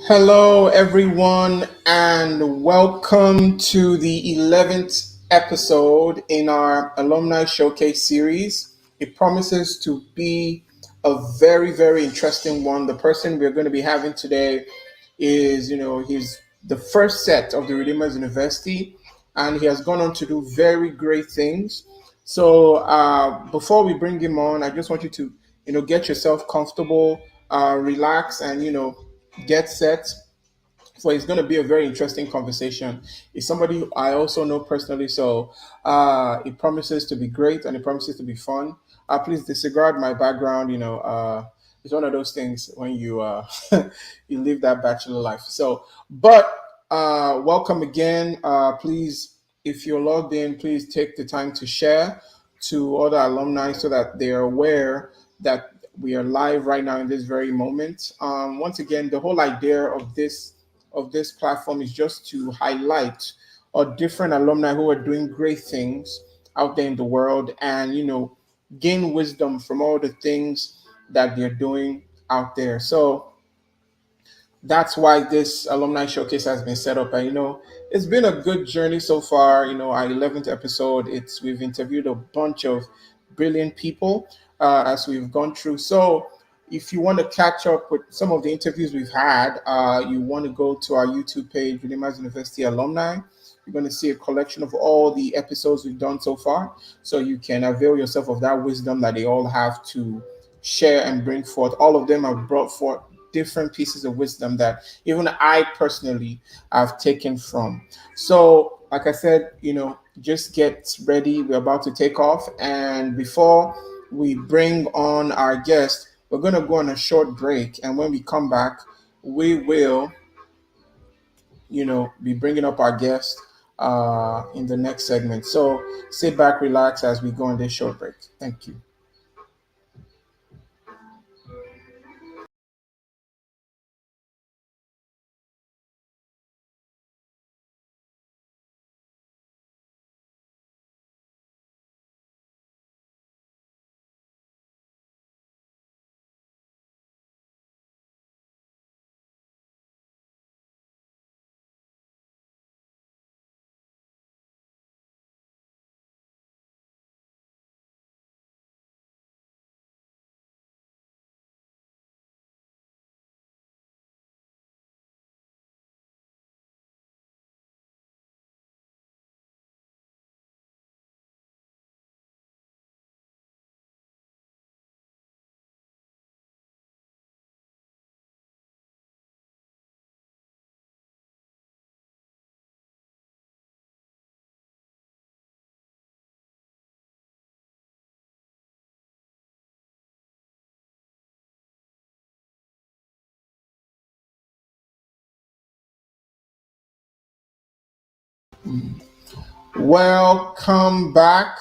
Hello, everyone, and welcome to the 11th episode in our Alumni Showcase series. It promises to be a very, very interesting one. The person we're going to be having today is, he's the first set of the Redeemers University, and he has gone on to do very great things. So, before we bring him on, I just want you to, get yourself comfortable, relax, and, get set for it's going to be a very interesting conversation. It's somebody who I also know personally, so it promises to be great and it promises to be fun. Please disregard my background. It's one of those things when you you live that bachelor life. So, but welcome again. Please, if you're logged in, please take the time to share to other alumni so that they are aware that we are live right now in this very moment. Once again, the whole idea of this platform is just to highlight different alumni who are doing great things out there in the world and gain wisdom from all the things that they're doing out there. So that's why this alumni showcase has been set up. And it's been a good journey so far. Our 11th episode, it's we've interviewed a bunch of brilliant people as we've gone through. So if you want to catch up with some of the interviews we've had, you want to go to our YouTube page, Redeemers University Alumni. You're going to see a collection of all the episodes we've done so far, so you can avail yourself of that wisdom that they all have to share and bring forth. All of them have brought forth different pieces of wisdom that even I personally have taken from. So, like I said, just get ready. We're about to take off. And before we bring on our guest, we're going to go on a short break. And when we come back, we will, be bringing up our guest in the next segment. So sit back, relax as we go on this short break. Thank you. Welcome back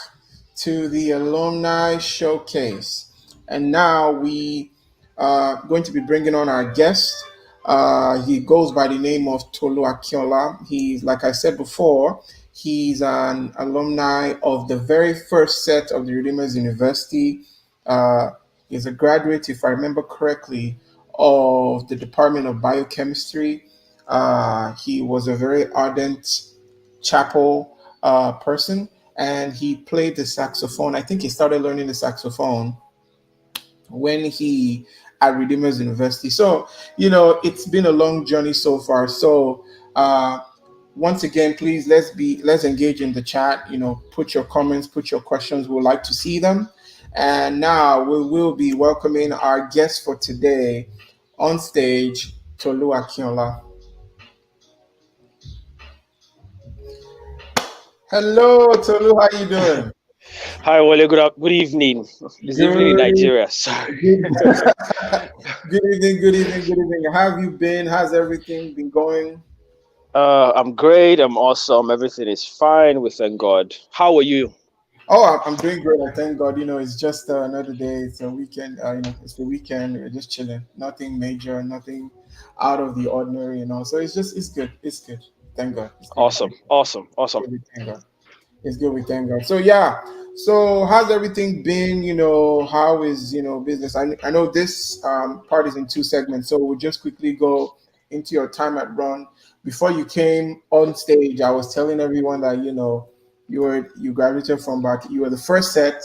to the Alumni Showcase. And now we are going to be bringing on our guest. He goes by the name of Tolu Akinola. He's, like I said before, he's an alumni of the very first set of the Redeemers University. Uh, he's a graduate, if I remember correctly, of the Department of Biochemistry. He was a very ardent chapel person, and he played the saxophone. I think he started learning the saxophone when he at Redeemers University. So it's been a long journey so far. So once again, please let's engage in the chat. Put your comments, put your questions. We'd like to see them. And now we will be welcoming our guest for today on stage, Tolu Akinola. Hello, Tolu. How you doing? Hi, Wale. Good evening. It's evening in Good. Nigeria. Sorry. Good. Good evening. Good evening. Good evening. How have you been? How's everything been going? I'm great. I'm awesome. Everything is fine. We thank God. How are you? Oh, I'm doing great. I thank God. It's just another day. It's a weekend. It's the weekend. We're just chilling. Nothing major. Nothing out of the ordinary. So it's good. It's good. Thank God. It's good. Awesome. Awesome. Awesome. Good. We thank God. It's good. We thank God. So yeah. So how's everything been? How is business? I know this part is in two segments. So we'll just quickly go into your time at Run. Before you came on stage, I was telling everyone that you graduated from back. You were the first set.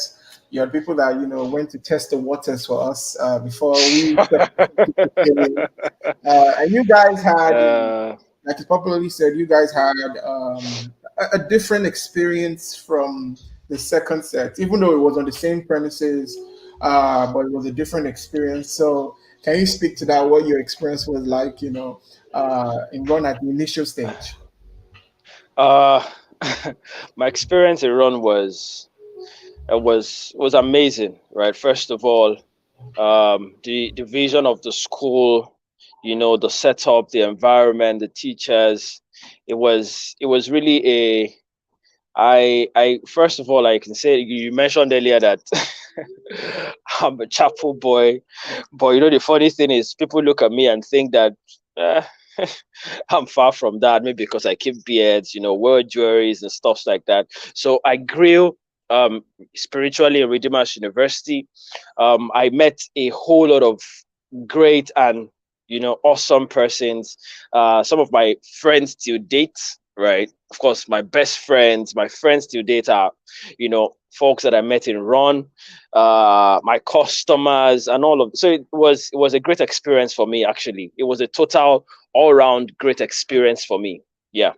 You had people that went to test the waters for us before we stepped into the game. And you guys had, uh, like it's popularly said, you guys had a different experience from the second set, even though it was on the same premises, but it was a different experience. So, can you speak to that? What your experience was like, in Run at the initial stage? uh, my experience in Run was amazing, right? First of all, the vision of the school, the setup, the environment, the teachers. It was really a I first of all, I can say you mentioned earlier that I'm a chapel boy, but the funny thing is people look at me and think that eh, I'm far from that. Maybe because I keep beards, wear jewelries and stuff like that. So I grew spiritually in Redeemers University. I met a whole lot of great and awesome persons. Some of my friends till date, right? Of course, my friends till date are, folks that I met in Run, my customers, and all of. So it was a great experience for me. Actually, it was a total all round great experience for me. Yeah.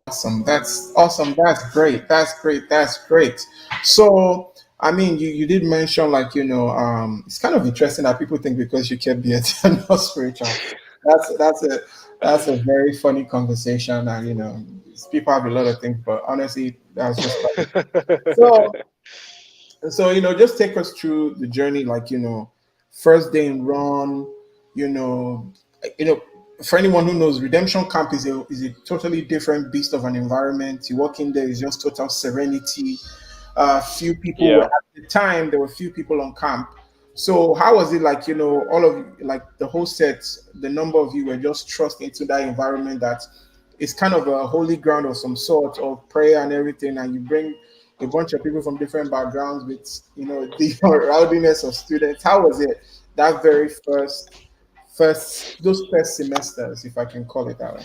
Awesome. That's awesome. That's great. That's great. That's great. So, I mean, you did mention like, it's kind of interesting that people think because you kept being not spiritual. That's a very funny conversation, and people have a lot of things, but honestly, that's just funny. So, just take us through the journey, like, first day in Run, you know, you know, for anyone who knows, Redemption Camp is a totally different beast of an environment. You walk in there, it's just total serenity. Few people were Yeah. at the time, there were few people on camp. So how was it like, all of you, like the whole set, the number of you were just thrust into that environment that is kind of a holy ground of some sort of prayer and everything, and you bring a bunch of people from different backgrounds with the rowdiness of students. How was it that very first those first semesters, if I can call it that way?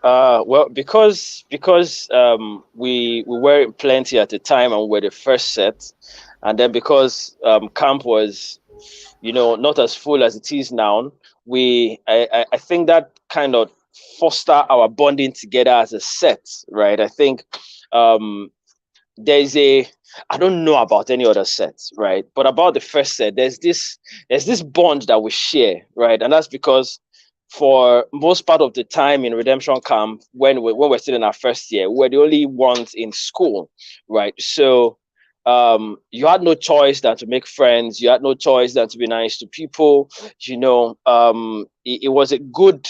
Well, because we were plenty at the time and we were the first set, and then because camp was not as full as it is now, I think that kind of foster our bonding together as a set, right? I think um, there's a I don't know about any other sets, right? But about the first set, there's this bond that we share, right? And that's because for most part of the time in redemption camp, when we're still in our first year, we're the only ones in school, right? So you had no choice than to make friends. You had no choice than to be nice to people. It was a good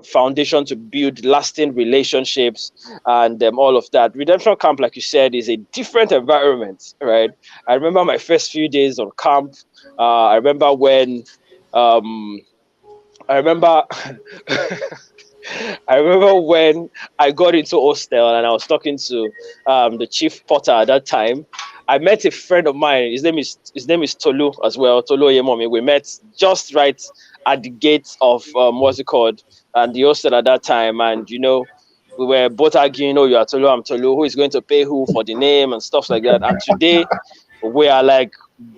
foundation to buid lasting relationships and all of that. Redemption camp, like you said, is a different environment, right? I remember my first few days on camp. I remember when um, I remember I remember when I got into hostel and I was talking to the chief porter at that time. I met a friend of mine. His name is Tolu as well. Tolu Yemomi. We met just right at the gates of what's it called, and the hostel at that time. And we were both arguing. Oh, you are Tolu, I'm Tolu. Who is going to pay who for the name and stuff like that? And today we are like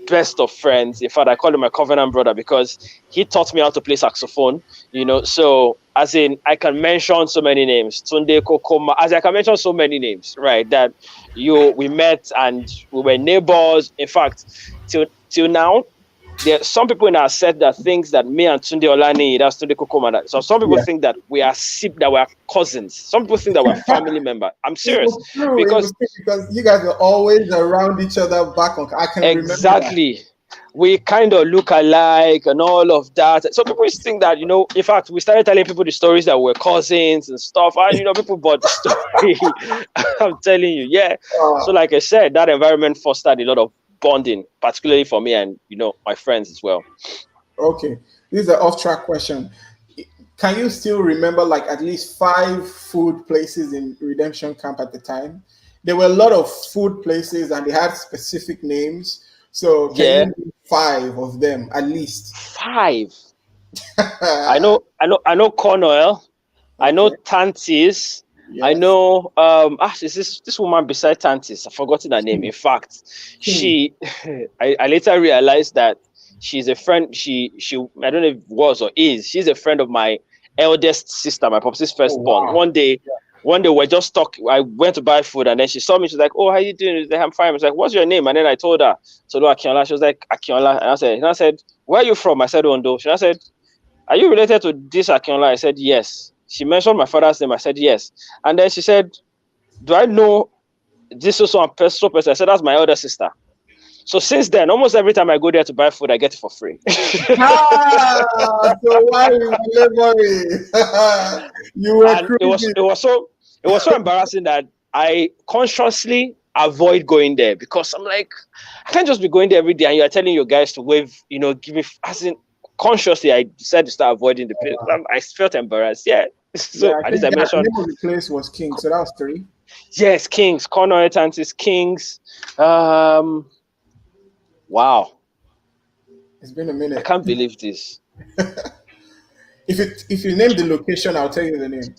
best of friends. In fact, I call him my covenant brother because he taught me how to play saxophone. So as in I can mention so many names, Tunde Kokoma, as I can mention so many names, right? That you we met and we were neighbors. In fact, till now, there are some people in our set that thinks that me and Tunde Olani, that's Tunde Kokoma. So some people Yeah, think that we are cousins. Some people think that we're family member. I'm it serious was true. It was because true because you guys were always around each other back on. I can remember that. exactly. We kind of look alike and all of that. So people used to think that, in fact, we started telling people the stories that we're cousins and stuff. And, people bought the story. I'm telling you, yeah. So, Uh, like I said, that environment fostered a lot of bonding, particularly for me and, my friends as well. okay, this is an off-track question. Can you still remember like at least five food places in Redemption Camp at the time? There were a lot of food places and they had specific names. So can you Yeah, name five of them at least? five. I know Cornell. I know Okay. Tantis. I Yes. know is this woman beside Tantis? I've forgotten her name. In fact, King. she I later realized that she's a friend. She I don't know if it was or is. She's a friend of my eldest sister, my pop's Oh firstborn. wow. One day we're just talking. I went to buy food and then she saw me. She's like, "Oh, how you doing?" I was like, "I'm fine." I was like, "What's your name?" And then I told her, Tolu Akinola. She was like, "Akinola." And I said, "Where are you from?" I said, "Ondo." She said, "Are you related to this Akinola?" I said, "Yes." She mentioned my father's name. I said, "Yes." And then she said, "Do I know this also and so person?" I said, "That's my elder sister." So since then, almost every time I go there to buy food, I get it for free. So why you were laboring? You were And it was crazy. it was so it was so embarrassing that I consciously avoid going there because I'm like, I can't just be going there every day and you're telling your guys to wave, give me as in consciously I decided to start avoiding the place. I felt embarrassed. Yeah. Yeah, So I at least think I the mentioned, name of the place was King. So that was three. yes, Kings, Corner Tantis, Kings. Um wow. It's been a I minute. can't believe this. If you name the location, I'll tell you the name.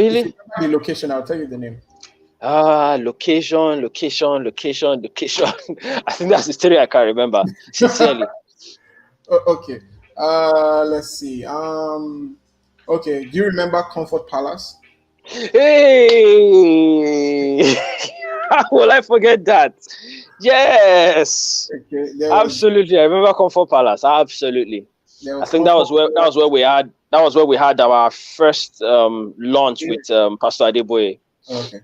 If you Really? remember the location, I'll tell you the name. Location. I think that's the story I can't remember. Sincerely. Okay. Let's see. Okay. Do you remember Comfort Palace? Hey, how will I forget that? Yes, Okay. absolutely. I remember Comfort Palace. Absolutely. There I was think Comfort Palace. that was where we had our first launch Yeah. with Pastor Adeboye. Okay.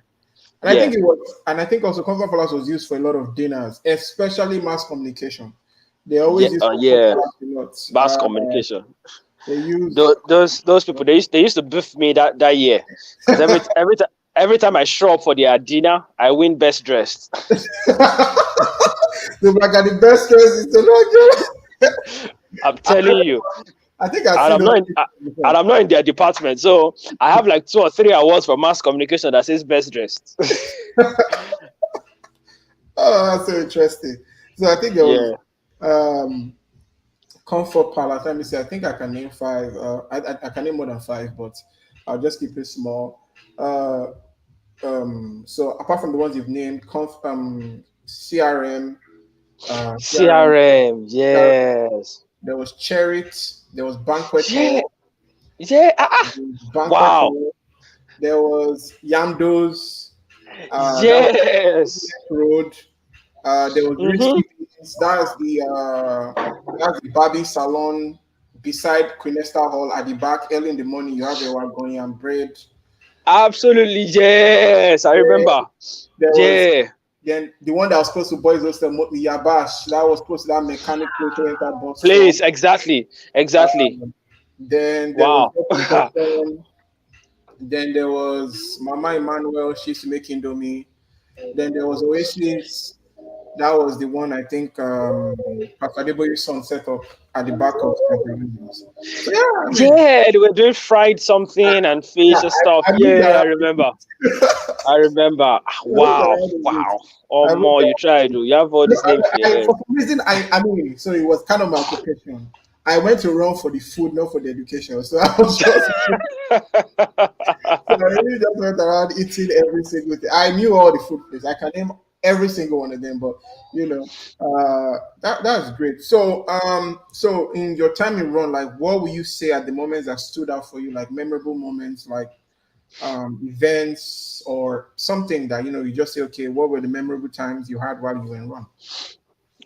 And I Yeah, think it was, and I think also Comfort Palace was used for a lot of dinners, especially mass communication. They yeah, always use Comfort yeah. Palace a lot. Mass communication. They use. Those people they used to beef me that year because every time I show up for their dinner, I win best dressed. The like are the best dressed in the I'm telling you. I think I've and seen I'm those not in, pictures uh, and before. I'm not in their department. So I have like 2 or 3 awards for mass communication that says best dressed. Oh, that's so interesting. So I think there was Yeah. um, Comfort Palace. Let me see. I think I can name five. I can name more than five, but I'll just keep it small. Uh, so apart from the ones you've named, CRM, CRM, CRM. Yes. there was Cherit, there was Banquet Yeah. Hall, Yeah. Banquet Wow. Hall, there was Yamdos, that was Yes. Road, there was Mm-hmm. Risky Beans, that's the Barbie Salon beside Queen Esther Hall at the back. Early in the morning, you have your going and bread. Absolutely. Yes. I Then remember. there was Yeah. then the one that was supposed to boys hostel, the Yabash, that was supposed to that mechanic place to enter bus from. Please. Exactly. Exactly. Then there was Wow. Open Button. Then there was Mama Emmanuel. She used to make Indomie. Then there was Oasis. That was the one I think Pastor Adeboye's son set up at the back of St. Helens. So yeah, I mean, Yeah. They were doing fried something and yeah, fish and stuff. I moved Yeah. I around. remember. I remember. I moved Wow. around a bit. Wow. Or I moved more. You try to. You have all No, these names in your head. for some reason, I mean, so it was kind of my occupation. I went to run for the food, not for the education. So I was just, so I really just went around eating every single thing. I knew all the food places. I can name every single one of them, but that's great. So in your time in run, like, what will you say at the moments that stood out for you, like memorable moments, like events or something that you just say, okay, what were the memorable times you had while you were in run?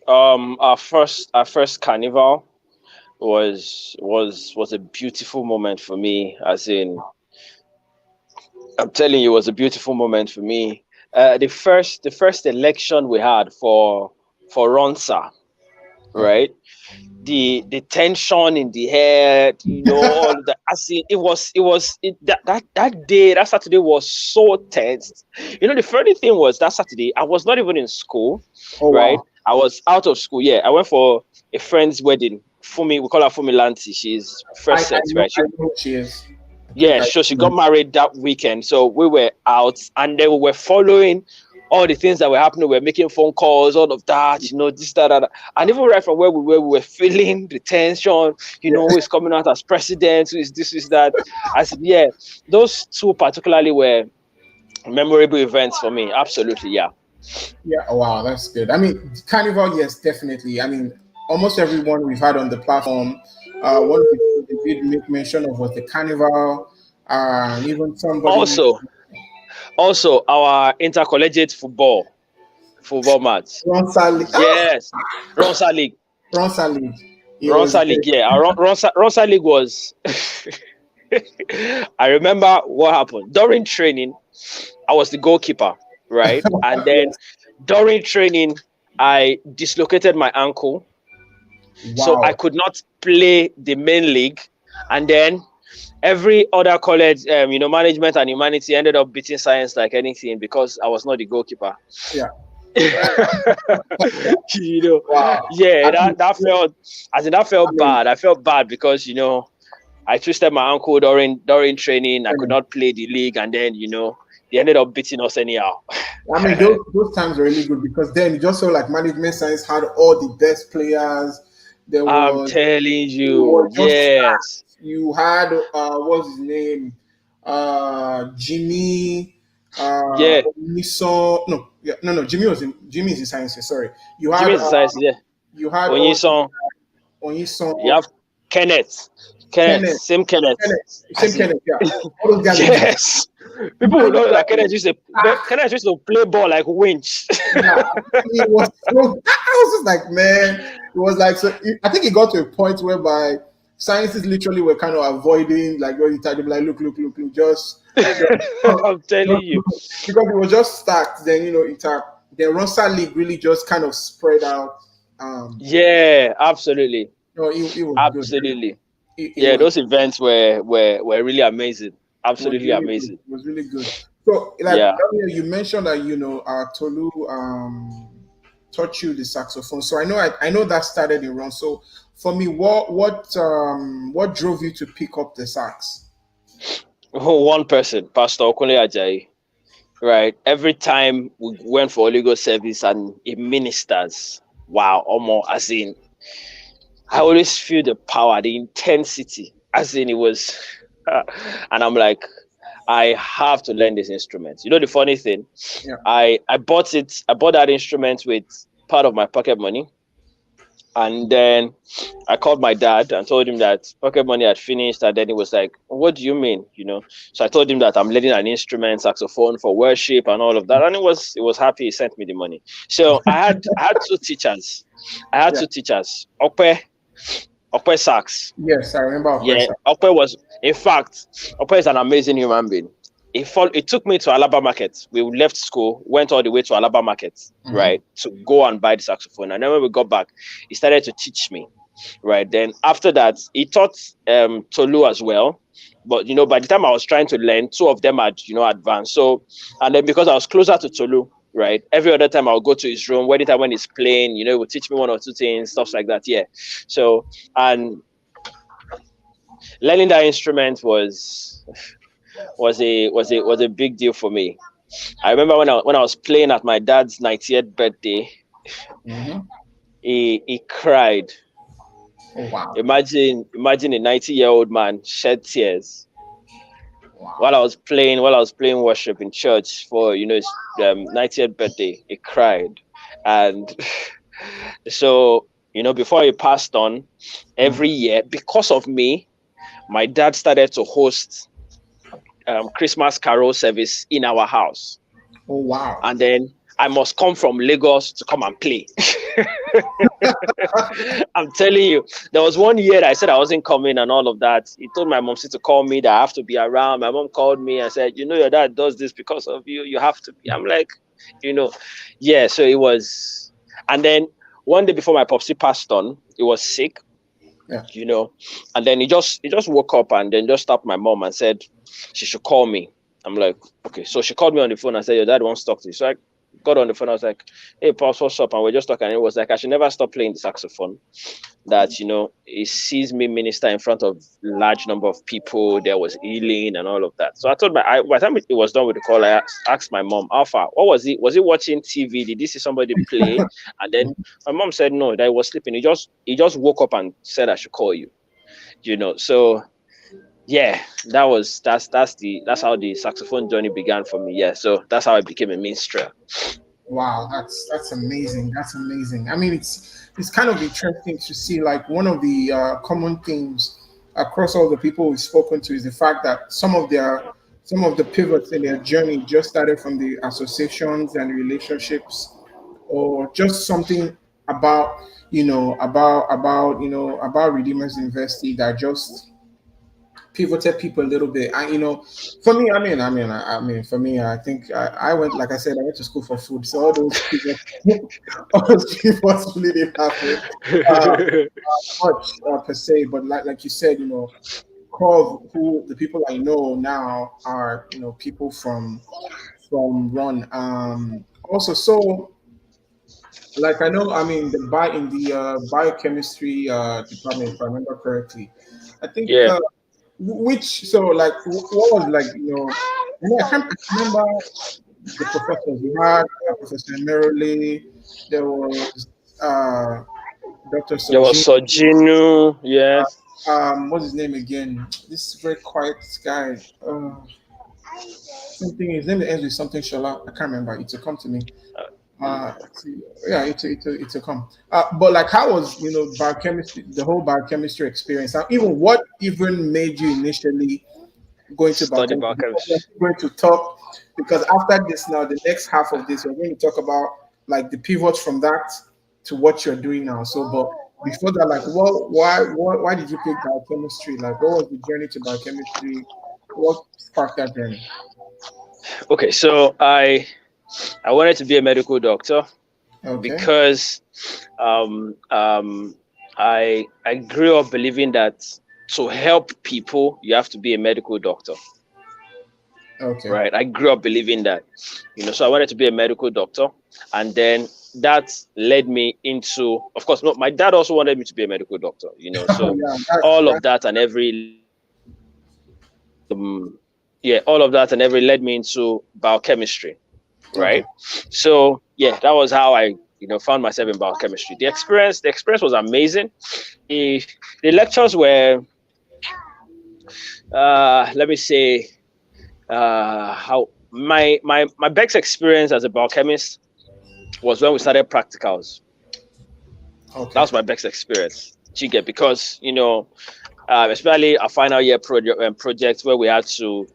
Our first carnival was a beautiful moment for me. As in, I'm telling you, it was a beautiful moment for me. The first election we had for Ronsa, Okay. right? The tension in the air, all the as in, that day, that Saturday was so tense. The funny thing was that Saturday I was not even in school, Oh right? wow. I was out of school. Yeah, I went for a friend's wedding. Fumi, we call her Fumi Lanti. She's I, first I set, know right? I know who she is. I think Yeah, I so she know. got married that weekend. So we were out and then we were following. all the things that were happening, we were making phone calls, all of that, this, that. And even right from where we were feeling the tension, who is coming out as president, who is this, is that. I said, yeah, those two particularly were memorable events for me. Absolutely, yeah. Yeah, wow, that's good. I mean, Carnival, yes, definitely. I mean, almost everyone we've had on the platform, one of the things they did make mention of was the Carnival, and even somebody, Also, our intercollegiate football match. Ronsa League. Yes, Ronsa League. Ronsa League. It was Ronsa League, yeah. Our Ronsa League was. I remember what happened during training. I was the goalkeeper, right? And then yes. during training, I dislocated my ankle, so Wow. I could not play the main league. And then every other college, management and humanity ended up beating science like anything because I was not the goalkeeper. Yeah. Wow. Yeah, that felt, that felt bad. I felt bad because I twisted my ankle during training. I could not play the league, and then they ended up beating us anyhow. I mean, those times were really good because then you just saw like management science had all the best players. I'm telling you, yes. You had what's his name? Jimmy. Yeah. Jimmy is in sciences. Sorry, you had Jimmy is in science. Yeah. You had Onyison. You have Kenneth. Same Kenneth. Yeah. All those guys. Yes. People will know that Kenneth used to play ball like winch. Yeah, it was I was just like, man, it was like, so I think it got to a point whereby sciences literally were kind of avoiding like what you told them, like, look, just I'm telling you, because it was just stacked. Then the Ronsa League really just kind of spread out. Yeah, absolutely. It was absolutely. Good. Those events were really amazing. Absolutely amazing. It was really good. So, you mentioned that Tolu taught you the saxophone. So I know that started in Ron. So for me, what drove you to pick up the sax? One person, Pastor Okunle Ajayi. Right. Every time we went for Holy Ghost service and it ministers, wow, almost as in, I always feel the power, the intensity, as in it was, and I'm like, I have to learn this instrument. The funny thing, I bought that instrument with part of my pocket money. And then I called my dad and told him that pocket money had finished. And then he was like, what do you mean? So I told him that I'm learning an instrument, saxophone for worship and all of that. And he was happy. He sent me the money. So I had two teachers. Two teachers. Okpe sax. Yes, I remember Okpe. Yeah, Okpe was, in fact, Okpe is an amazing human being. It took me to Alaba Market. We left school, went all the way to Alaba Market, right, to go and buy the saxophone. And then when we got back, he started to teach me, right? Then after that, he taught Tolu as well. But, by the time I was trying to learn, two of them had, advanced. So, and then because I was closer to Tolu, right, every other time I would go to his room, anytime when he's playing, he would teach me one or two things, stuff like that. Yeah. So, and learning that instrument was a big deal for me. I remember when I was playing at my dad's 90th birthday, he cried. Oh, wow. Imagine a 90-year-old man shed tears. Wow. While I was playing worship in church for his 90th birthday. He cried, and so before he passed on, every year because of me, my dad started to host Christmas carol service in our house. Oh, wow. And then I must come from Lagos to come and play. I'm telling you, there was one year I said I wasn't coming and all of that. He told my mom to call me, that I have to be around. My mom called me and said, your dad does this because of you. You have to be. I'm like, yeah. So it was. And then one day before my popsy passed on, he was sick. Yeah. And then he just woke up and then just stopped my mom and said she should call me. I'm like, okay. So she called me on the phone and said, your dad wants to talk to you. So got on the phone. I was like, "Hey, Pops, what's up?" And we're just talking. And it was like I should never stop playing the saxophone. That he sees me minister in front of large number of people. There was healing and all of that. So I told by the time it was done with the call, I asked my mom, "Alpha, what was it? Was he watching TV? Did he see somebody play?" And then my mom said no, that he was sleeping. He just woke up and said I should call you. So yeah, that's how the saxophone journey began for me. Yeah, so that's how I became a minstrel. Wow, that's amazing. That's amazing. I mean, it's kind of interesting to see like one of the common themes across all the people we've spoken to is the fact that some of the pivots in their journey just started from the associations and relationships, or just something about about Redeemers University that just pivoted people a little bit. For me, for me, I think I went, like I said, I went to school for food, so all those people, all those people really didn't happen uh, much per se. But like you said, core of who the people I know now are, people from Run. Also, so like I know, I mean, in the biochemistry department, if I remember correctly, I think. Yeah, Which so like what was like I can't remember the professors we had. Professor Merrily, there was uh Dr. there was Sojin. Sojinu. Yeah, What's his name again? This very quiet guy. Something his name ends with something Shola. I can't remember. It will come to me. Yeah, it will come. But like, how was biochemistry, the whole biochemistry experience? And even what even made you initially going to study biochemistry? Because we're biochemistry. going to talk, because after this now, the next half of this, we're going to talk about like the pivot from that to what you're doing now. So, but before that, like, why did you pick biochemistry? Like, what was the journey to biochemistry? What sparked that journey? Okay, so I wanted to be a medical doctor Okay, because um, um, I grew up believing that to help people you have to be a medical doctor, okay, right? I grew up believing that, so I wanted to be a medical doctor, and then that led me into, of course, no, my dad also wanted me to be a medical doctor, so yeah, that's all of that. that and every yeah, all of that and every led me into biochemistry, Okay, right? So yeah, that was how I found myself in biochemistry. The experience was amazing. The, the lectures were let me say how my best experience as a biochemist was when we started practicals. That okay, was my best experience. You get, because especially a final year project where we had to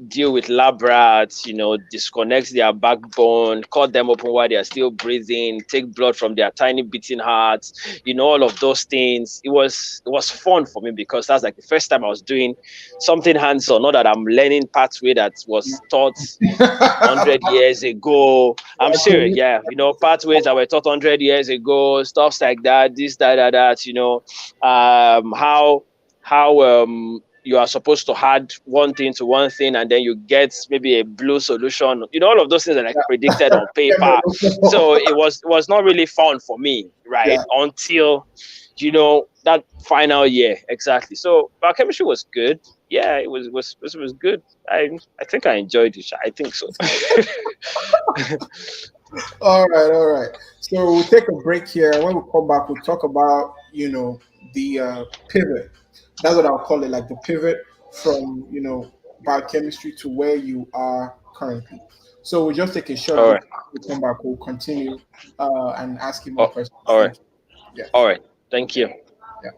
deal with lab rats, disconnect their backbone, cut them open while they are still breathing, take blood from their tiny beating hearts, all of those things. It was fun for me because that's like the first time I was doing something hands-on, not that I'm learning pathway that was taught 100 years ago. I'm serious, yeah. Pathways that were taught 100 years ago, stuffs like that, this, that. How you are supposed to add one thing to one thing, and then you get maybe a blue solution. All of those things are like predicted on yeah, paper. So it was not really fun for me, right? yeah. Until that final year exactly. So biochemistry was good. Yeah, it was good. I think I enjoyed it. I think so. All right. So we'll take a break here. When we come back, we'll talk about the pivot. That's what I'll call it, like the pivot from biochemistry to where you are currently. So we'll just take a short All break. right. We'll come back. We'll continue and ask you more Oh, questions. all right. Thank you. Yeah. All right. Thank you. Yeah.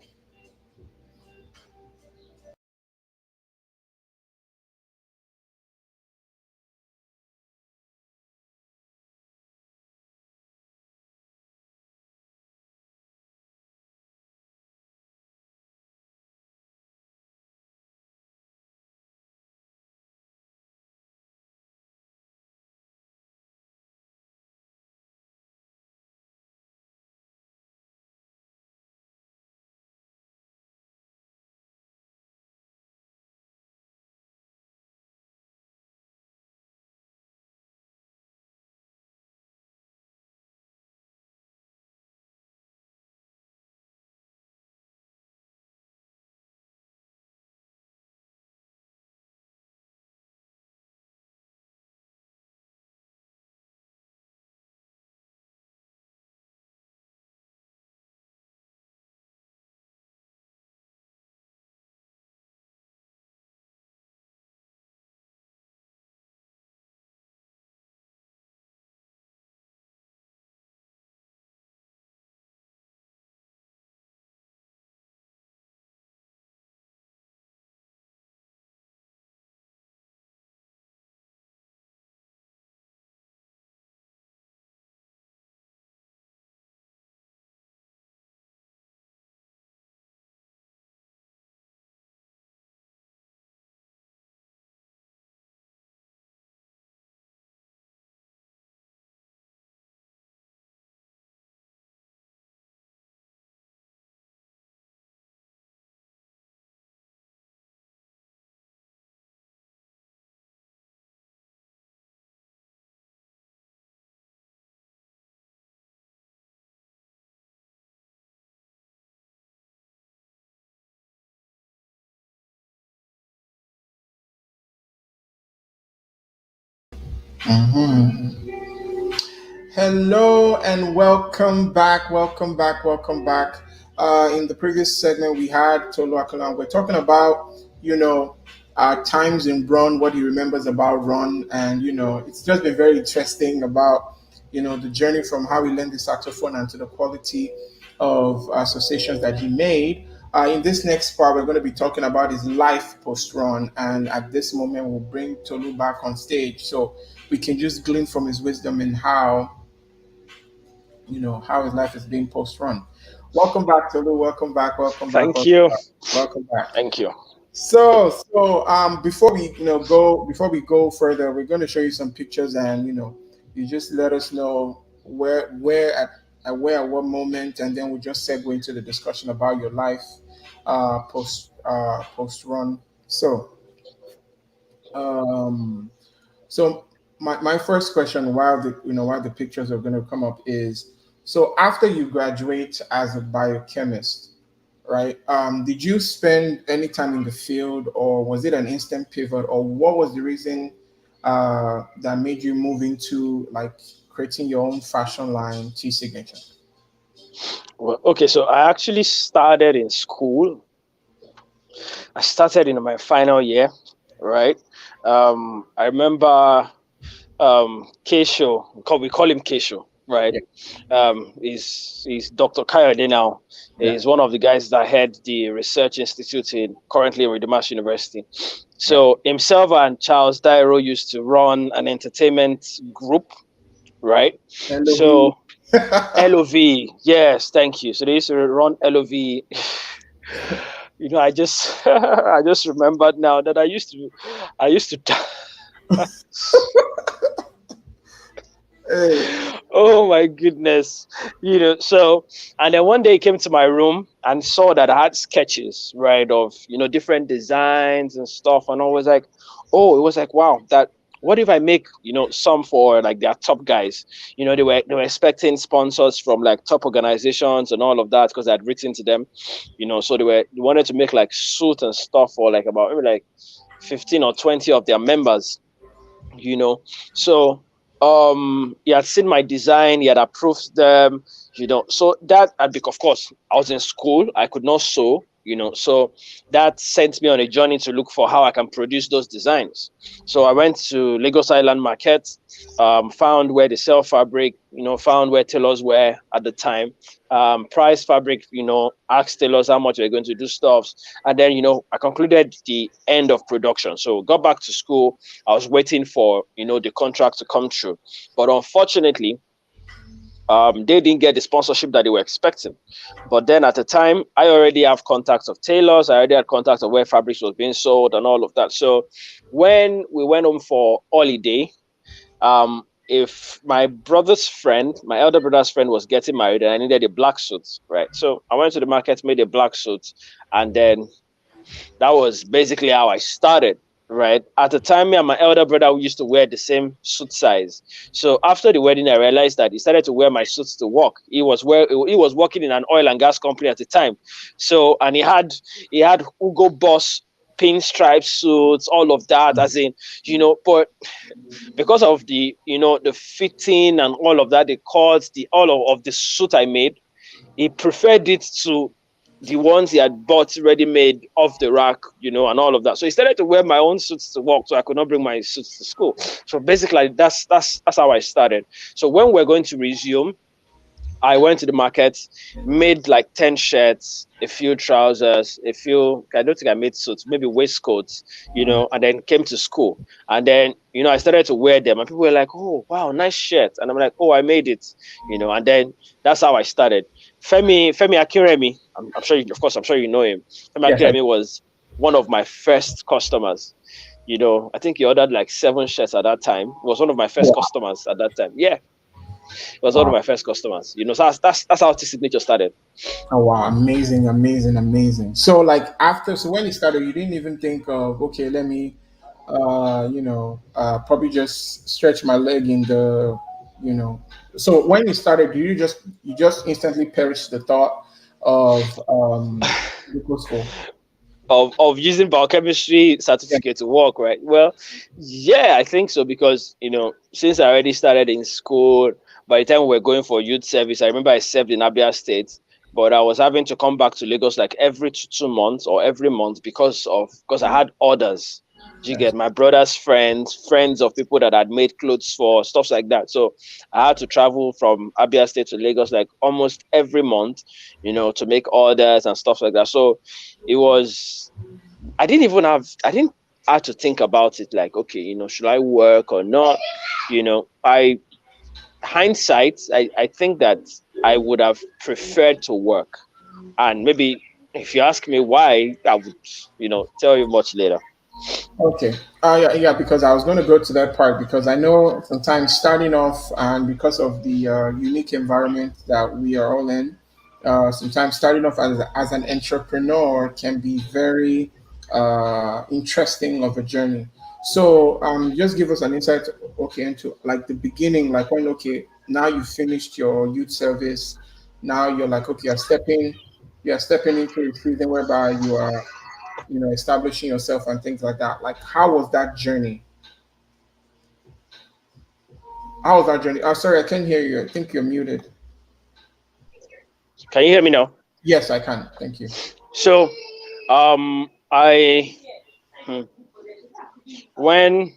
Mhm. Hello and welcome back. Welcome back. Welcome back. In the previous segment, we had Tolu Akinola. We're talking about, you know, times in Ron, what he remembers about Ron, and it's just been very interesting about, the journey from how he learned the saxophone and to the quality of associations that he made. In this next part, we're going to be talking about his life post Ron, and at this moment, we'll bring Tolu back on stage so we can just glean from his wisdom and how his life is being post run. Welcome back, Tolu. Welcome back. Welcome back. Thank Welcome you. back. Welcome back. Thank you. Before we go further, we're going to show you some pictures, and you just let us know where at what moment, and then we'll just segue into the discussion about your life post run. Um, So my first question, while the pictures are going to come up, is so after you graduate as a biochemist, right? Did you spend any time in the field, or was it an instant pivot, or what was the reason that made you move into like creating your own fashion line, T Signature? Well, okay, so I actually started in school. I started in my final year, right? I remember Keisho, we call him Keisho, right? Yeah, He's Dr. Kayode now. yeah, He's one of the guys that head the research institute in currently in Redeemers University. yeah. So himself and Charles Dairo used to run an entertainment group, right? LOV. So LOV, yes, thank you. So they used to run LOV. I just I just remembered now that I used to Hey. oh my goodness. So and then one day he came to my room and saw that I had sketches, right, of different designs and stuff, and I was like, oh, it was like, wow, that what if I make some for like their top guys. They were expecting sponsors from like top organizations and all of that because I'd written to them. So they wanted to make like suit and stuff for like about maybe like 15 or 20 of their members. you know so he had seen my design, he had approved them. So that, and of course I was in school, I could not sew. So that sent me on a journey to look for how I can produce those designs. So I went to Lagos Island Market, found where they sell fabric, found where tailors were at the time, price fabric, asked tailors how much we're going to do stuffs, and then I concluded the end of production. So got back to school. I was waiting for the contract to come through, but unfortunately, they didn't get the sponsorship that they were expecting. But then at the time, I already have contacts of tailors. I already had contacts of where fabrics was being sold and all of that. So when we went home for holiday, if my brother's friend, my elder brother's friend, was getting married and I needed a black suit, right? So I went to the market, made a black suit, and then that was basically how I started. Right at the time, me and my elder brother, we used to wear the same suit size. So after the wedding, I realized that he started to wear my suits to work. He was working in an oil and gas company at the time. So, and he had Hugo Boss pinstripe suits, all of that, as in, but because of the fitting and all of that, the cords, the all of the suit I made, he preferred it to the ones he had bought ready made off the rack, and all of that. So he started to wear my own suits to work, so I could not bring my suits to school. So basically, that's how I started. So when we're going to resume, I went to the market, made like 10 shirts, a few trousers, I don't think I made suits, maybe waistcoats, and then came to school. And then, I started to wear them and people were like, oh, wow, nice shirt. And I'm like, oh, I made it, and then that's how I started. Femi Akiremi, I'm sure, of course, I'm sure you know him. Femi Yes, I Akiremi was one of my first customers. I think he ordered like 7 shirts at that time. He was one of my first wow. customers at that time. Yeah, he was one of Wow. my first customers. So that's how T Signature started. Oh wow, amazing, amazing, amazing. So like so when you started, you didn't even think of, okay, let me probably just stretch my leg in the you know so when you started, you just instantly perished the thought of medical school? of using biochemistry Yeah. certificate to work, right? Well, yeah, I think so because since I already started in school, by the time we were going for youth service, I remember I served in Abia State, but I was having to come back to Lagos like every 2 months or every month because I had orders. You Yes. get my brother's friends of people that I'd made clothes for, stuff like that. So I had to travel from Abia State to Lagos like almost every month, to make orders and stuff like that. So it was I didn't have to think about it like, okay, should I work or not? I hindsight, I think that I would have preferred to work. And maybe if you ask me why, I would, tell you much later. Okay. Yeah, yeah, because I was going to go to that part because I know sometimes starting off and because of the unique environment that we are all in, sometimes starting off as an entrepreneur can be very interesting of a journey. So just give us an insight, okay, into like the beginning, like when, okay, now you finished your youth service, now you're like, okay, you're stepping into a season whereby you are establishing yourself and things like that. Like, how was that journey? How was that journey? Oh, sorry, I can't hear you. I think you're muted. Can you hear me now? Yes, I can. Thank you. So, I hmm, when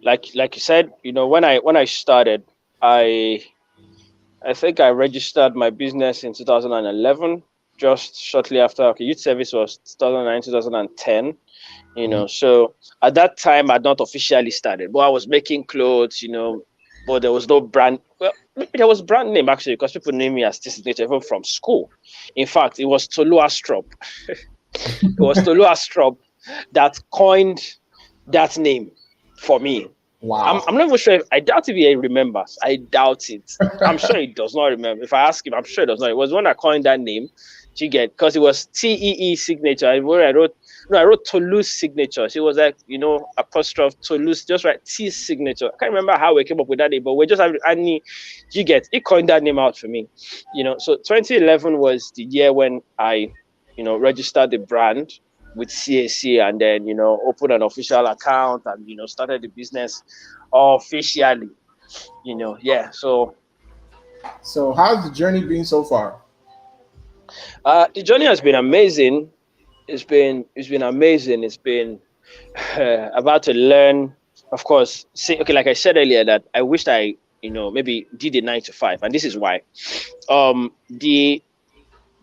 like you said, when I started, I I think I registered my business in 2011, just shortly after. Okay, youth service was 2009, 2010. So at that time, I'd not officially started, but I was making clothes. But there was no brand. Well, maybe there was brand name actually because people knew me as this signature even from school. In fact, it was Tolu Astrop. It was Tolu Astrop that coined that name for me. I'm Wow. not even sure. I doubt if he remembers. I doubt it. I'm sure he does not remember. If I ask him, I'm sure he does not. It was when I coined that name. Do you get? Because it was TEE signature. Where I wrote, no, I wrote Tolu's signature. So it was like, apostrophe Tolu's, just right T signature. I can't remember how we came up with that name, but we just have any. Do you get? He coined that name out for me. So 2011 was the year when I, registered the brand with CAC and then opened an official account and started the business officially. Yeah. So So, how's the journey been so far? the journey has been amazing. It's been amazing. It's been about to learn. Of course, see, okay, like I said earlier, that I wished I maybe did a 9 to 5, and this is why.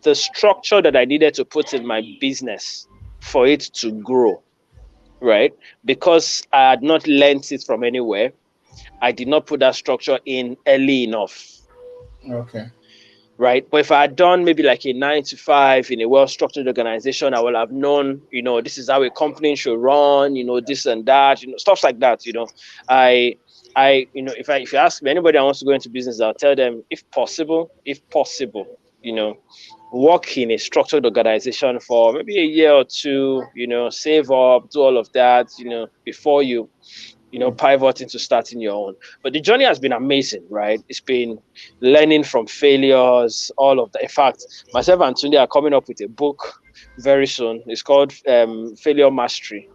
The structure that I needed to put in my business for it to grow, right? Because I had not learned it from anywhere, I did not put that structure in early enough, Okay. right? But if I had done maybe like a 9 to 5 in a well structured organization, I would have known, this is how a company should run, this and that, stuff like that. I, if you ask me, anybody that wants to go into business, I'll tell them, if possible, you know, work in a structured organization for maybe a year or two, save up, do all of that, before you pivot into starting your own. But the journey has been amazing, right? It's been learning from failures, all of that. In fact, myself and Tunde are coming up with a book very soon. It's called Failure Mastery.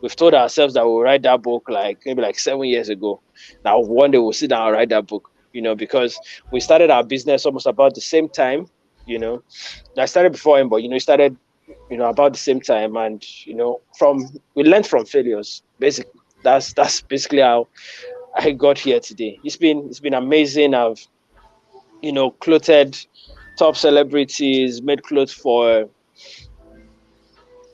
We've told ourselves that we'll write that book like maybe like 7 years ago. Now, one day we'll sit down and write that book, because we started our business almost about the same time. You know, I started before him, but he started, about the same time, and from we learned from failures. Basically, that's basically how I got here today. It's been amazing. I've clothed top celebrities, made clothes for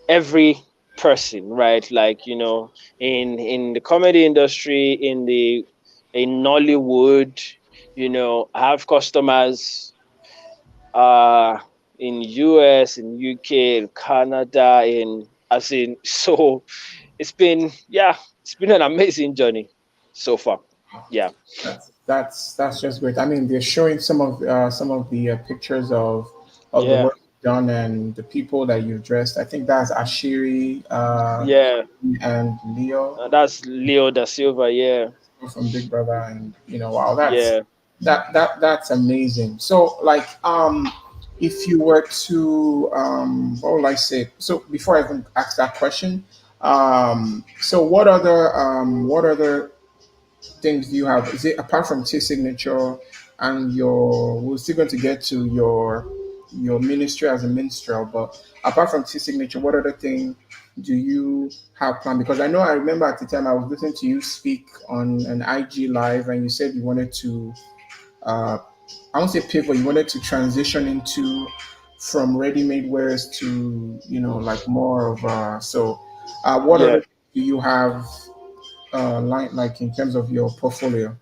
every person, right? Like in the comedy industry, in Nollywood, I have customers uh in US, in UK, in Canada, in as in so it's been an amazing journey so far. Yeah. That's just great. I mean, they're showing some of the pictures of the Yeah. work you've done and the people that you've dressed. I think that's Ashiri Yeah. and Leo That's Leo da Silva. Yeah. from Big Brother, and wow, that's Yeah. that's amazing. So, like, if you were to, what will I say? So before I even ask that question, so what other things do you have? Is it apart from T signature and your? We're still going to get to your ministry as a minstrel, but apart from T signature, what other thing do you have planned? Because I know I remember at the time I was listening to you speak on an IG live, and you said you wanted to. I won't say pivot. You wanted to transition into from ready-made wares to like more of so. What Yeah. other do you have like in terms of your portfolio?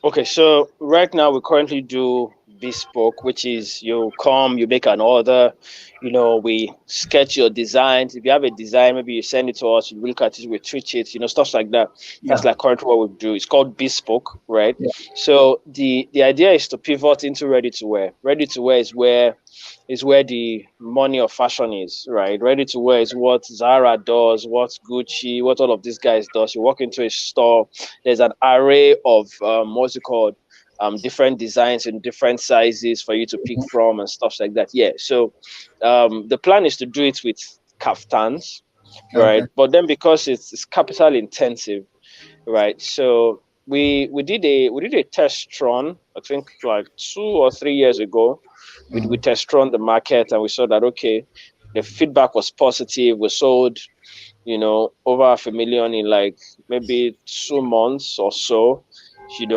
Okay, so right now we currently do bespoke, which is you come, you make an order, we sketch your designs. If you have a design, maybe you send it to us, we look at it, we treat it, stuff like that. That's Yeah. like currently what we do. It's called bespoke, right? Yeah. So the idea is to pivot into ready to wear. Ready to wear is where the money of fashion is, right? Ready to wear is what Zara does, what Gucci, what all of these guys does. You walk into a store, there's an array of what's it called, different designs in different sizes for you to pick from and stuff like that. Yeah. So the plan is to do it with kaftans, Okay. right? But then because it's capital intensive, right? So we did a test run, I think like 2 or 3 years ago. We Mm. test run the market and we saw that okay, the feedback was positive. We sold, over 500,000 in like maybe 2 months or so.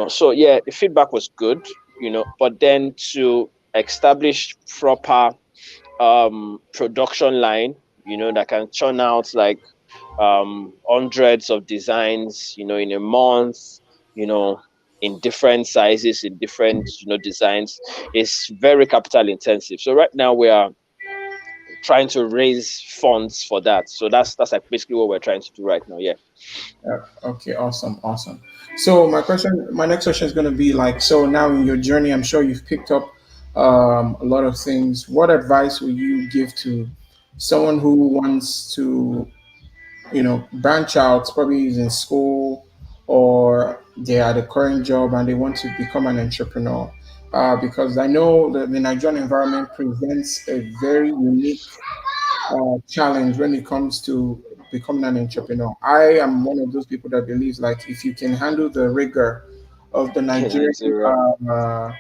So yeah, the feedback was good, but then to establish proper production line, that can churn out like hundreds of designs, in a month, you know, in different sizes, in different, designs, is very capital intensive. So right now we are trying to raise funds for that. So that's like basically what we're trying to do right now. Yeah. Okay. Awesome. Awesome. So my next question is going to be like, so now in your journey, I'm sure you've picked up a lot of things. What advice will you give to someone who wants to branch out, probably is in school or they are at a current job and they want to become an entrepreneur? Because I know that the Nigerian environment presents a very unique challenge when it comes to becoming an entrepreneur. I am one of those people that believes like if you can handle the rigor of the In Nigerian Nigeria.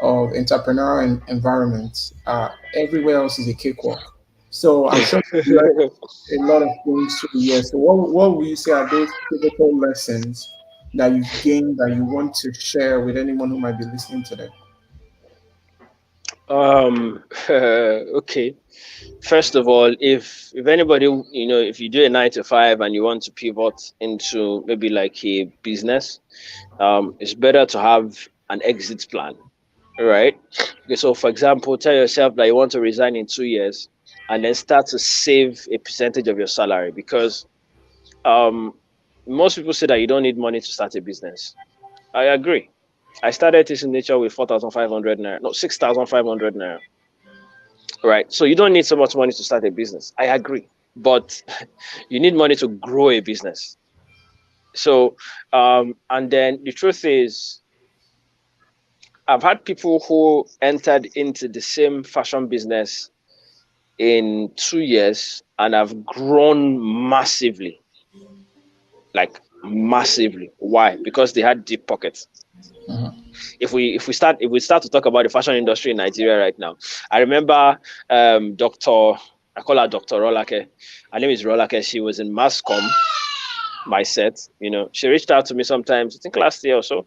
of entrepreneurial environment, everywhere else is a cakewalk. So I'm sure you learned a lot of things through the years. So what would you say are those pivotal lessons that you've gained that you want to share with anyone who might be listening today? Okay. First of all, if anybody, if you do a 9 to 5 and you want to pivot into maybe like a business, it's better to have an exit plan, right? Okay, so for example, tell yourself that you want to resign in 2 years and then start to save a percentage of your salary because um, most people say that you don't need money to start a business. I agree. I started this in nature with 4,500 naira, no, 6,500 naira, right? So you don't need so much money to start a business. I agree. But you need money to grow a business. So, and then the truth is, I've had people who entered into the same fashion business in 2 years and have grown massively, like massively. Why? Because they had deep pockets. Mhm. If we start to talk about the fashion industry in Nigeria right now, I remember Doctor, I call her Doctor Rolake. Her name is Rolake. She was in Mascom, my set. She reached out to me sometimes, I think last year or so,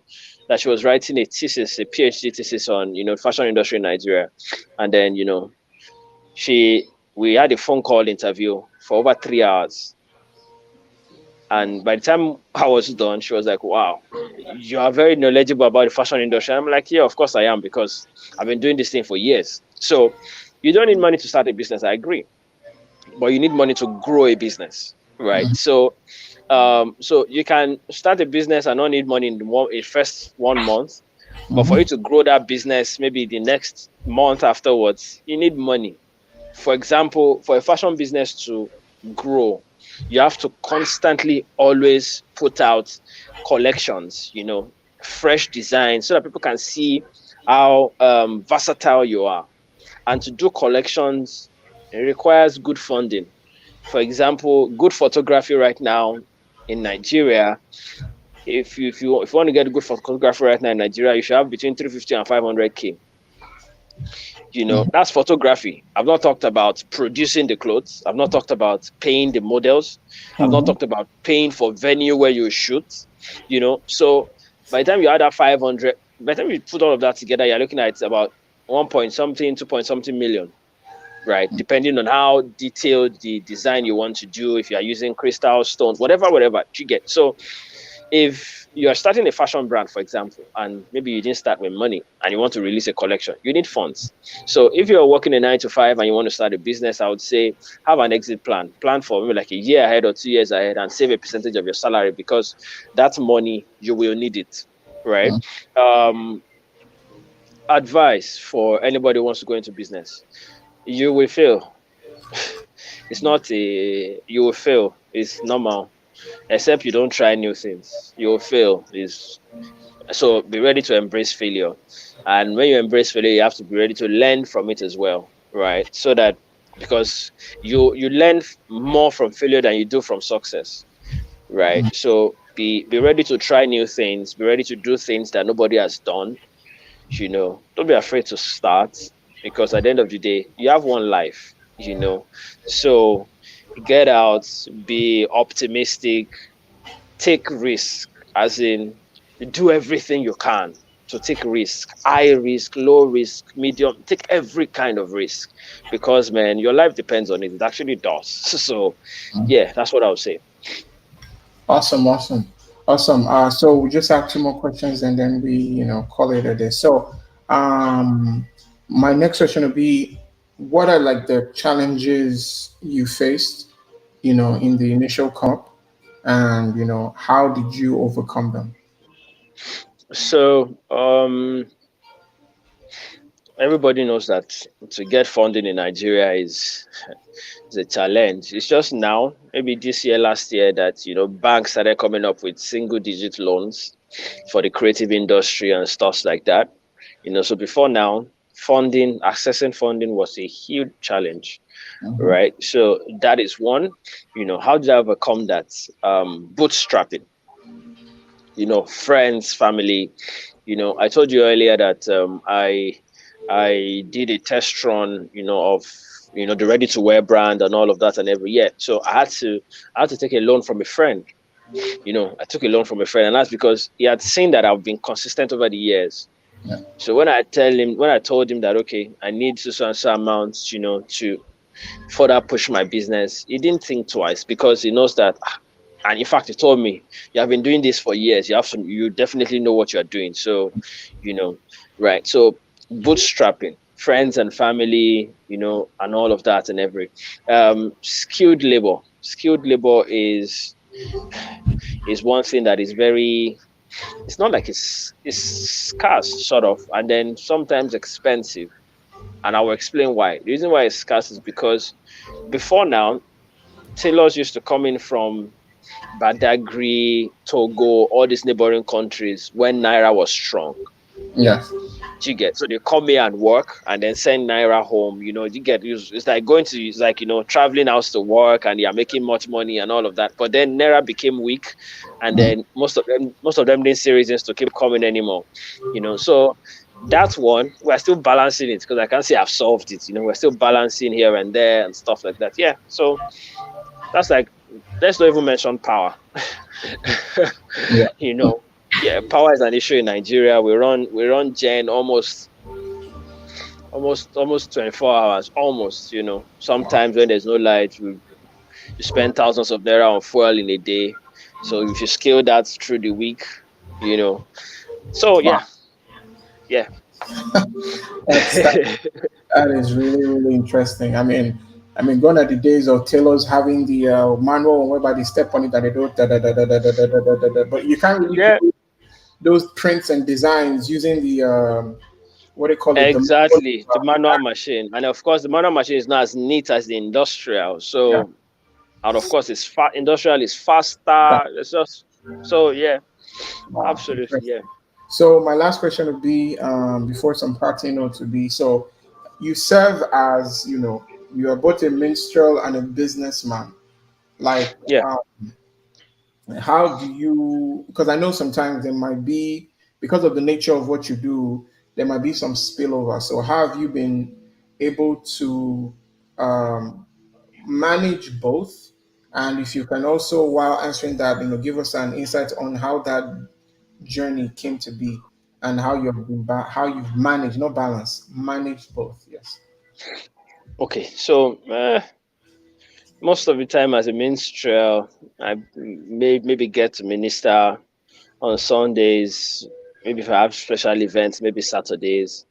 that she was writing a thesis, a PhD thesis on fashion industry in Nigeria, and then she we had a phone call interview for over 3 hours. And by the time I was done, she was like, "Wow, you are very knowledgeable about the fashion industry." I'm like, "Yeah, of course I am because I've been doing this thing for years." So you don't need money to start a business. I agree, but you need money to grow a business, right? So you can start a business and not need money in the first 1 month, but for you Mhm. to grow that business, maybe the next month afterwards, you need money. For example, for a fashion business to grow, you have to constantly always put out collections, fresh designs so that people can see how versatile you are. And to do collections, it requires good funding. For example, good photography right now in Nigeria, if you want to get good photography right now in Nigeria, you should have between 350 and 500K. That's photography. I've not talked about producing the clothes. I've not talked about paying the models. I've not Mhm. talked about paying for venue where you shoot. So by the time you add that 500, by the time you put all of that together, you're looking at about 1 point something, 2 point something million, right? Depending on how detailed the design you want to do, if you are using crystal stones, whatever you get. So if you are starting a fashion brand, for example, and maybe you didn't start with money and you want to release a collection, you need funds. So if you're working a 9 to 5 and you want to start a business, I would say have an exit plan. Plan for maybe like a year ahead or 2 years ahead and save a percentage of your salary, because that money, you will need it, right? Um, Advice for anybody who wants to go into business: you will fail. It's not a you will fail. It's normal, except you don't try new things. You will fail. Is So be ready to embrace failure. And when you embrace failure, you have to be ready to learn from it as well, right? So that, because you learn more from failure than you do from success, right? So be ready to try new things, be ready to do things that nobody has done. Don't be afraid to start, because at the end of the day, you have one life. So get out, be optimistic, take risk, as in do everything you can to take risk, high risk, low risk, medium, take every kind of risk, because man, your life depends on it. It actually does. So yeah, that's what I would say. Awesome, awesome, awesome. So we just have two more questions, and then we, call it a day. So, my next question would be, what are like the challenges you faced, in the initial comp, and how did you overcome them? So everybody knows that to get funding in Nigeria is a challenge. It's just now, maybe this year, last year, that banks started coming up with single digit loans for the creative industry and stuff like that. So before now, accessing funding was a huge challenge, Mhm. right? So that is one. How did I overcome that? Bootstrapping. Friends, family. I told you earlier that I did a test run, of the ready to wear brand and all of that and every year. So I had to take a loan from a friend. I took a loan from a friend, and that's because he had seen that I've been consistent over the years. Yeah. So when I told him that, okay, I need so and so amounts, to further push my business, he didn't think twice, because he knows that. And in fact, he told me, you have been doing this for years. You definitely know what you're doing. So, you know, right. So bootstrapping, friends and family, and all of that and every skilled labor. Skilled labor is one thing that is very, it's not like it's scarce sort of, and then sometimes expensive. And I will explain why. The reason why it's scarce is because before now, tailors used to come in from Badagry, Togo, all these neighboring countries when Naira was strong. Yes. Do you get? So they come here and work and then send Naira home. You get, it's like it's like, traveling out to work and you're making much money and all of that. But then Naira became weak, and then most of them didn't see reasons to keep coming anymore. So that's one. We're still balancing it, because I can't say I've solved it. We're still balancing here and there and stuff like that. Yeah. So that's like, let's not even mention power. Yeah. you know, yeah, power is an issue in Nigeria. We run Gen almost 24 hours, almost. Sometimes when there's no light, you spend thousands of naira on fuel in a day. So if you scale that through the week, you know. So Wow. yeah, yeah. That that is really really interesting. I mean, gone are the days of tailors having the manual whereby they step on it and they do da da da da da da da da da da. Da. But you can't really Yeah, do those prints and designs using the what do you call it? The exactly. The manual machine, and of course, the manual machine is not as neat as the industrial. yeah. So, and of course, industrial is faster. It's just so yeah, Wow, absolutely, interesting. yeah. So my last question would be, before some parting notes would be, so you serve as, you are both a minstrel and a businessman. Like, Yeah. how do you, because I know sometimes there might be, because of the nature of what you do, there might be some spillover. So how have you been able to um, manage both? And if you can also, while answering that, give us an insight on how that journey came to be, and how how you've managed, not balance, managed both. Yes. Okay. So most of the time as a minstrel, I maybe get to minister on Sundays, maybe if I have special events, maybe Saturdays.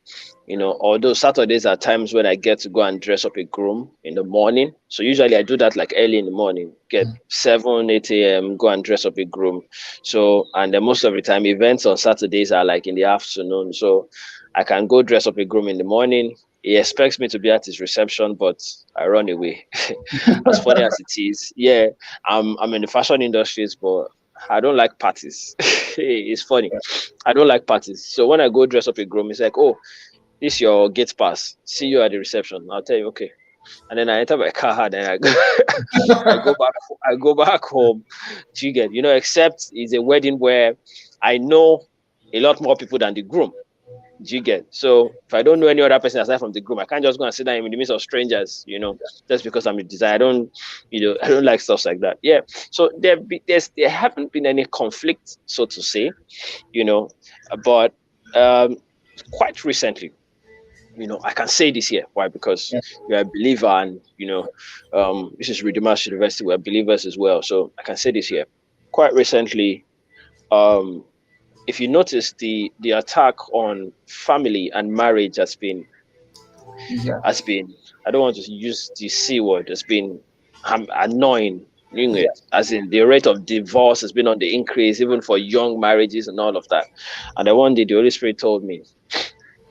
Although Saturdays are times when I get to go and dress up a groom in the morning. So usually I do that like early in the morning, get 7, 8 a.m., go and dress up a groom. So, and then most of the time events on Saturdays are like in the afternoon. So I can go dress up a groom in the morning. He expects me to be at his reception, but I run away. As funny as it is, yeah, I'm in the fashion industries, but I don't like parties. It's funny. I don't like parties. So when I go dress up a groom, it's like, oh, this your gate pass. See you at the reception. I'll tell you, okay. And then I enter my car and then I go I go back home. Do you get, except it's a wedding where I know a lot more people than the groom. Do you get? So if I don't know any other person aside from the groom, I can't just go and sit down in the midst of strangers, just because I'm a designer. I don't like stuff like that. Yeah. So there haven't been any conflict, so to say, you know, but um, quite recently, I can say this here. Why? Because Yeah. you're a believer, and this is Redeemer's University. We're believers as well, so I can say this here. Quite recently, um, if you notice, the attack on family and marriage has Yes. been. I don't want to use the c word. Has been annoying. Yeah. As in the rate of divorce has been on the increase, even for young marriages and all of that. And then one day the Holy Spirit told me,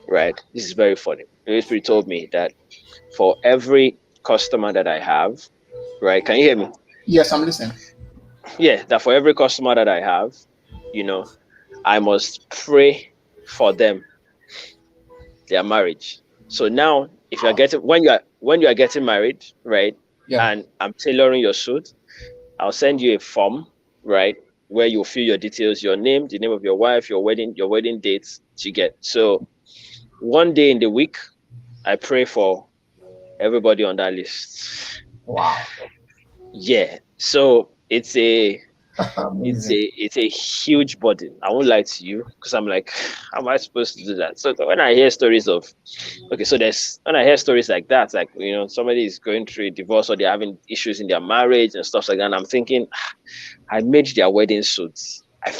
right? This is very funny. The Holy Spirit told me that for every customer that I have, right? Can you hear me? Yes, I'm listening. Yeah, that for every customer that I have, you know, I must pray for them, their marriage. So now, if you're getting when you are getting married, right, Yeah. and I'm tailoring your suit, I'll send you a form, right, where you'll fill your details, your name, the name of your wife, your wedding dates to get. So one day in the week, I pray for everybody on that list. Wow. Yeah. So it's Amazing. a huge burden. I won't lie to you because I'm like, how am I supposed to do that? So when I hear stories of, okay, so when I hear stories like that, like somebody is going through a divorce or they're having issues in their marriage and stuff like that, and I'm thinking, I made their wedding suits. I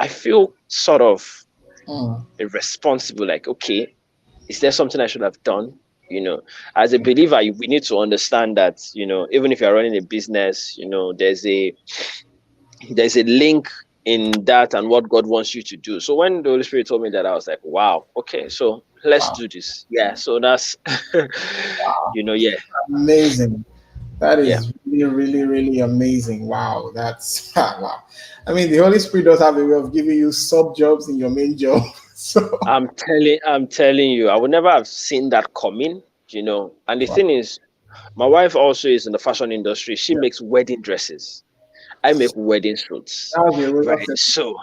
feel sort of Mm. irresponsible. Like, okay, is there something I should have done? You know, as a believer, we need to understand that even if you're running a business, there's a link in that and what God wants you to do. So when the Holy Spirit told me that, I was like, wow, okay, so let's Wow. do this. Yeah, so that's, yeah, Amazing. That yeah. is really, really, really amazing. Wow. That's wow. I mean, the Holy Spirit does have a way of giving you sub jobs in your main job. So I'm telling you, I would never have seen that coming. And the wow. thing is, my wife also is in the fashion industry. She Yeah. makes wedding dresses. I make wedding suits, That was a way right? of So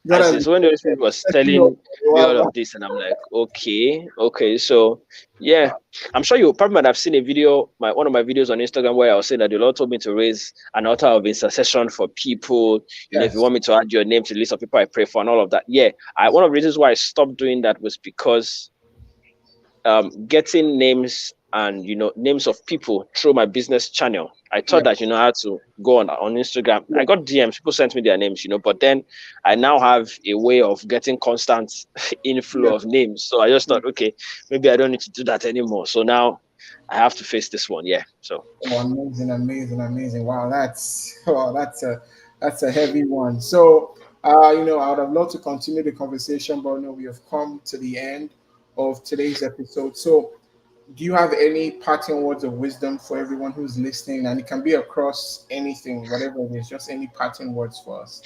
God as has is when the Holy Spirit was setting you up telling for a me all while. of this, and I'm like, okay, so yeah, I'm sure you probably might have seen a video, one of my videos on Instagram, where I was saying that the Lord told me to raise an altar of intercession for people. If you Yes. want me to add your name to the list of people I pray for and all of that, yeah. One of the reasons why I stopped doing that was because getting names and names of people through my business channel. I Yeah. thought that I had to go on Instagram. I got DMs, people sent me their names, but then I now have a way of getting constant Yeah. inflow of names. So I just thought, okay, maybe I don't need to do that anymore. So now I have to face this one. Yeah. So Oh, amazing, amazing, amazing. Wow, that's a heavy one. So I would have loved to continue the conversation, but no, we have come to the end of today's episode. So do you have any parting words of wisdom for everyone who's listening? And it can be across anything, whatever it is, just any parting words for us.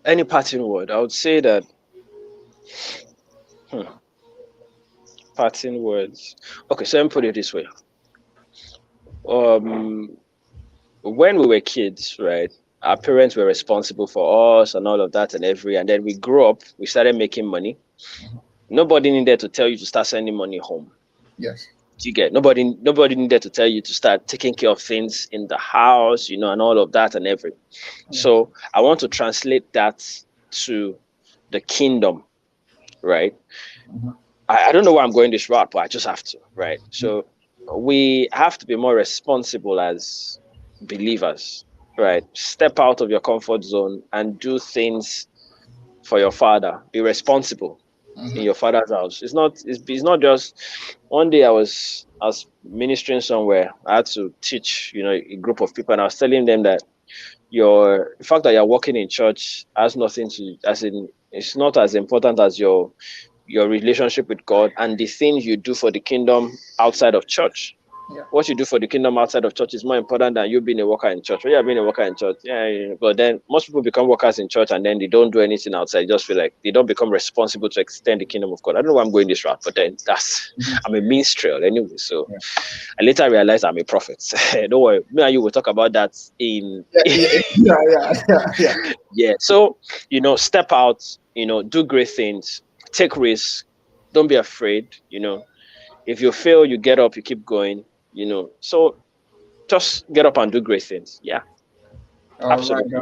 any parting word, I would say that hmm, Parting words. Okay, so let me put it this way. Um, when we were kids, right? Our parents were responsible for us and all of that and and then we grew up, we started making money. Nobody needed to tell you to start sending money home. Yes. You get nobody needed to tell you to start taking care of things in the house, and all of that and every. Yes. So I want to translate that to the kingdom, right? Mhm. I don't know why I'm going this route, but I just have to, right? So we have to be more responsible as believers, right? Step out of your comfort zone and do things for your father. Be responsible in Mhm. your father's house. It's not just one day I was ministering somewhere. I had to teach, a group of people, and I was telling them that the fact that you're working in church has nothing to as in it's not as important as your relationship with God and the things you do for the kingdom outside of church. Yeah. What you do for the kingdom outside of church is more important than you being a worker in church. When you're being a worker in church, yeah, but then most people become workers in church and then they don't do anything outside. They just feel like they don't become responsible to extend the kingdom of God. I don't know why I'm going this route, but then Mhm. I'm a minstrel anyway. So Yeah. I later realized I'm a prophet. Don't worry, me and you will talk about that in Yeah. Yeah. Yeah. Yeah. Yeah. yeah. So step out, do great things, take risks, don't be afraid. If you fail, you get up, you keep going. So just get up and do great things. Yeah, All right. absolutely.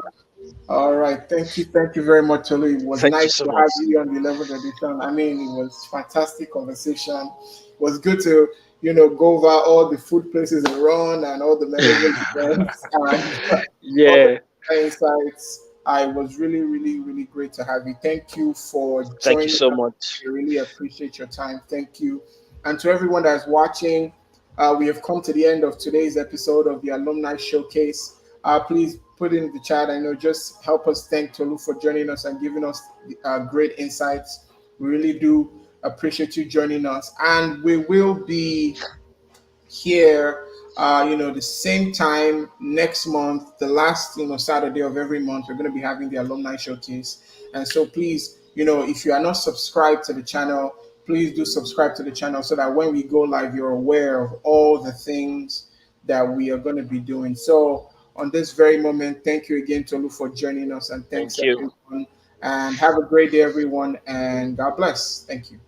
All right. Thank you. Thank you very much, Tolu. It was Thank you nice so to much. have you on the 11th edition. I mean, it was fantastic conversation. It was good to, go over all the food places in Iran and all the memorable events and all Yeah, the insights. I was really, really, really great to have you. Thank you for thank you joining so us. much. I really appreciate your time. Thank you. And to everyone that's watching, we have come to the end of today's episode of the Alumni Showcase. Please put in the chat. I know, just help us thank Tolu for joining us and giving us great insights. We really do appreciate you joining us. And we will be here, the same time next month, the last, Saturday of every month, we're going to be having the alumni showcase. And so please, if you are not subscribed to the channel, please do subscribe to the channel so that when we go live, you're aware of all the things that we are going to be doing. So on this very moment, thank you again, Tolu, for joining us, and thanks Thank you. everyone. And have a great day, everyone, and God bless. Thank you.